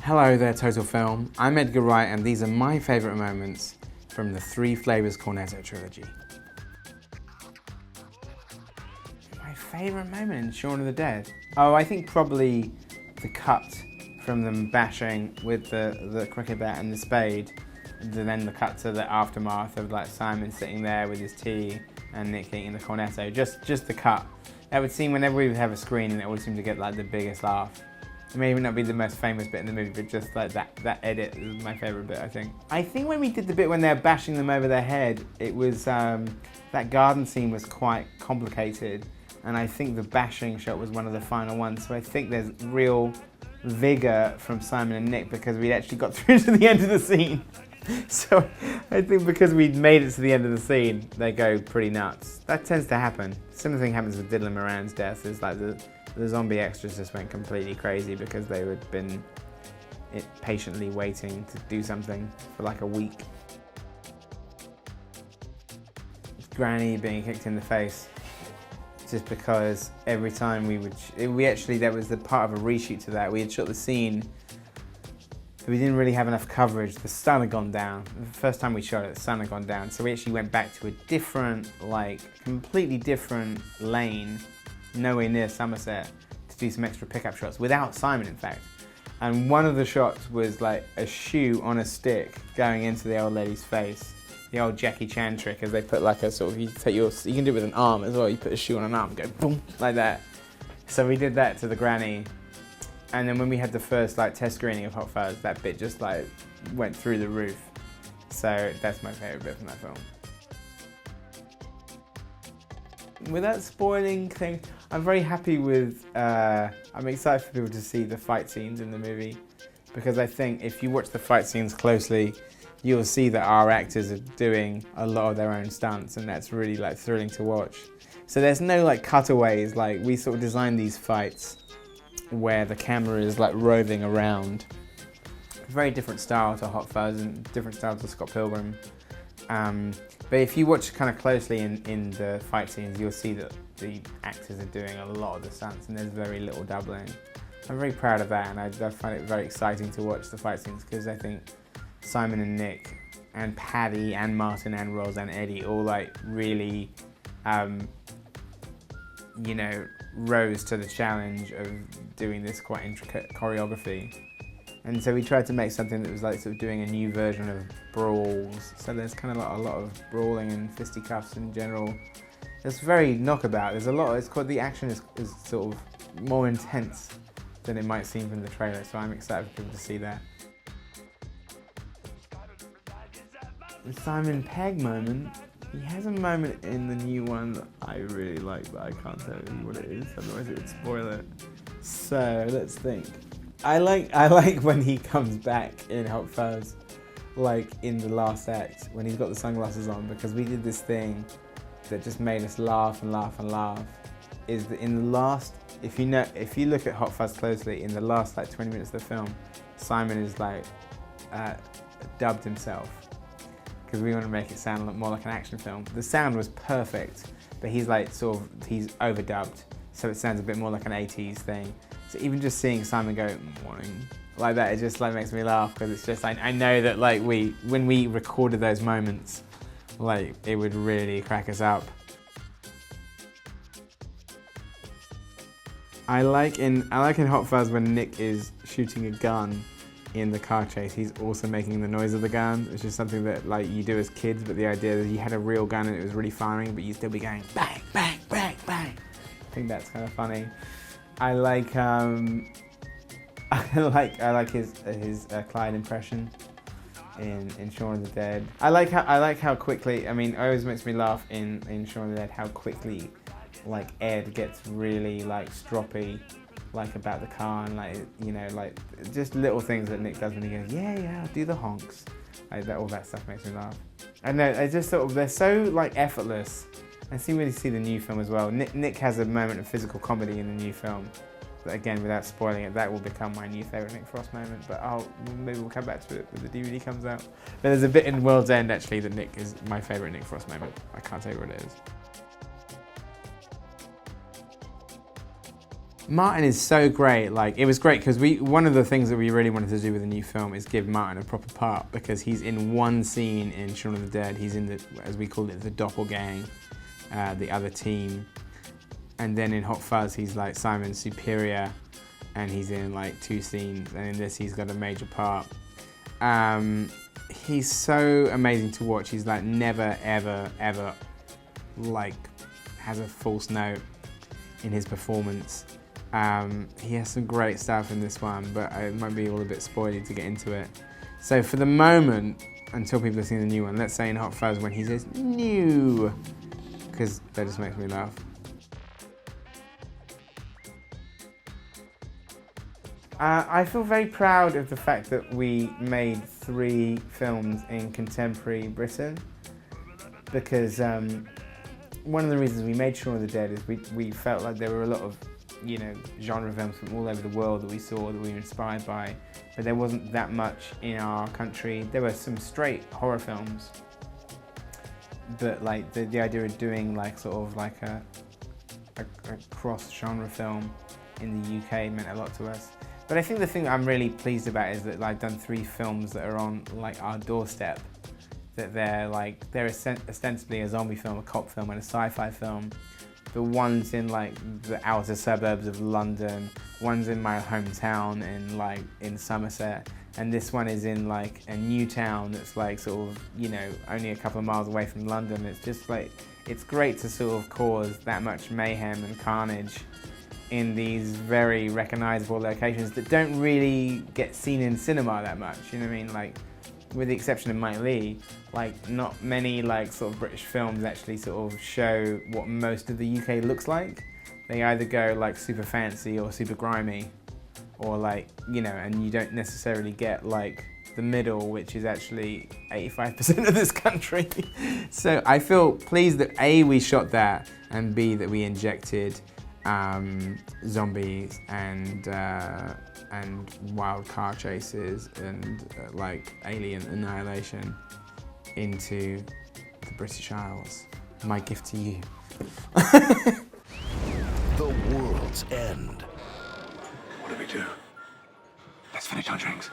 Hello there, Total Film. I'm Edgar Wright, and these are my favourite moments from the Three Flavors Cornetto Trilogy. My favourite moment in Shaun of the Dead? Oh, I think probably the cut from them bashing with the cricket bat and the spade, and then the cut to the aftermath of like Simon sitting there with his tea and Nick eating the cornetto. Just the cut. That would seem, whenever we would have a screening, it would seem to get like the biggest laugh. It may even not be the most famous bit in the movie, but just like that edit is my favourite bit, I think. I think when we did the bit when they're bashing them over their head, it was, that garden scene was quite complicated, and I think the bashing shot was one of the final ones, so I think there's real vigour from Simon and Nick because we'd actually got through to the end of the scene. So I think because we'd made it to the end of the scene, they go pretty nuts. That tends to happen. Similar thing happens with Dylan Moran's death, is like the zombie extras just went completely crazy because they had been patiently waiting to do something for like a week. Granny being kicked in the face, just because every time there was the part of a reshoot to that. We had shot the scene, but we didn't really have enough coverage. The sun had gone down. The first time we shot it, the sun had gone down. So we actually went back to a different, completely different lane, nowhere near Somerset, to do some extra pickup shots, without Simon, in fact. And one of the shots was like a shoe on a stick going into the old lady's face. The old Jackie Chan trick, as they put like a sort of, you can do it with an arm as well, you put a shoe on an arm and go boom, like that. So we did that to the granny. And then when we had the first test screening of Hot Fuzz, that bit just went through the roof. So that's my favourite bit from that film. Without spoiling things, I'm very happy with, I'm excited for people to see the fight scenes in the movie, because I think if you watch the fight scenes closely, you'll see that our actors are doing a lot of their own stunts, and that's really thrilling to watch. So there's no cutaways, we sort of designed these fights where the camera is roving around. Very different style to Hot Fuzz and different style to Scott Pilgrim. But if you watch kind of closely in the fight scenes, you'll see that the actors are doing a lot of the stunts and there's very little doubling. I'm very proud of that, and I find it very exciting to watch the fight scenes, because I think Simon and Nick and Paddy and Martin and Roz and Eddie all really, rose to the challenge of doing this quite intricate choreography. And so we tried to make something that was sort of doing a new version of brawls. So there's kind of a lot of brawling and fisticuffs in general. It's very knockabout. There's a lot. The action is sort of more intense than it might seem from the trailer. So I'm excited for people to see that. The Simon Pegg moment. He has a moment in the new one that I really like, but I can't tell you what it is, otherwise it would spoil it. So let's think. I like when he comes back in Hot Fuzz, in the last act, when he's got the sunglasses on, because we did this thing that just made us laugh and laugh and laugh. Is that in the last, if you look at Hot Fuzz closely, in the last 20 minutes of the film, Simon is dubbed himself, because we want to make it sound more like an action film. The sound was perfect, but he's he's overdubbed, so it sounds a bit more like an 80s thing. So even just seeing Simon go, morning, like that, it just makes me laugh, because it's just, I know that when we recorded those moments, it would really crack us up. I like in Hot Fuzz when Nick is shooting a gun in the car chase, he's also making the noise of the gun, which is something that you do as kids, but the idea that you had a real gun and it was really firing, but you'd still be going bang, bang, bang, bang. I think that's kind of funny. I like his Clyde impression in Shaun of the Dead. I like how quickly, it always makes me laugh in Shaun of the Dead how quickly Ed gets really stroppy about the car, and just little things that Nick does when he goes, yeah, I'll do the honks. All that stuff makes me laugh. I know, I just they're so effortless. I really see the new film as well. Nick has a moment of physical comedy in the new film. But again, without spoiling it, that will become my new favourite Nick Frost moment. But maybe we'll come back to it when the DVD comes out. But there's a bit in World's End actually that Nick is my favourite Nick Frost moment. I can't tell you what it is. Martin is so great. Like, it was great because one of the things that we really wanted to do with the new film is give Martin a proper part, because he's in one scene in Shaun of the Dead. He's in the, as we call it, the doppelgang, the other team. And then in Hot Fuzz, he's like Simon's superior, and he's in like 2 scenes. And in this, he's got a major part. He's so amazing to watch. He's like never, ever, ever like has a false note in his performance. He has some great stuff in this one, but it might be all a bit spoily to get into it. So for the moment, until people have seen the new one, let's say in Hot Fuzz when he says new, because that just makes me laugh. I feel very proud of the fact that we made 3 films in contemporary Britain, because one of the reasons we made Shaun of the Dead is we felt like there were a lot of, you know, genre films from all over the world that we saw, that we were inspired by, but there wasn't that much in our country. There were some straight horror films, but like the idea of doing like sort of like a cross-genre film in the UK meant a lot to us. But I think the thing I'm really pleased about is that I've done 3 films that are on like our doorstep, that they're ostensibly a zombie film, a cop film, and a sci-fi film. The one's in like the outer suburbs of London, one's in my hometown in Somerset, and this one is in like a new town that's like sort of, you know, only a couple of miles away from London. It's just like, it's great to sort of cause that much mayhem and carnage in these very recognisable locations that don't really get seen in cinema that much, you know what I mean? Like, with the exception of Mike Leigh, like not many like sort of British films actually sort of show what most of the UK looks like. They either go like super fancy or super grimy, or like, you know, and you don't necessarily get like the middle, which is actually 85% of this country. So I feel pleased that A, we shot that, and B, that we injected zombies and wild car chases and like alien annihilation into the British Isles. My gift to you. The world's end. What do we do? Let's finish our drinks.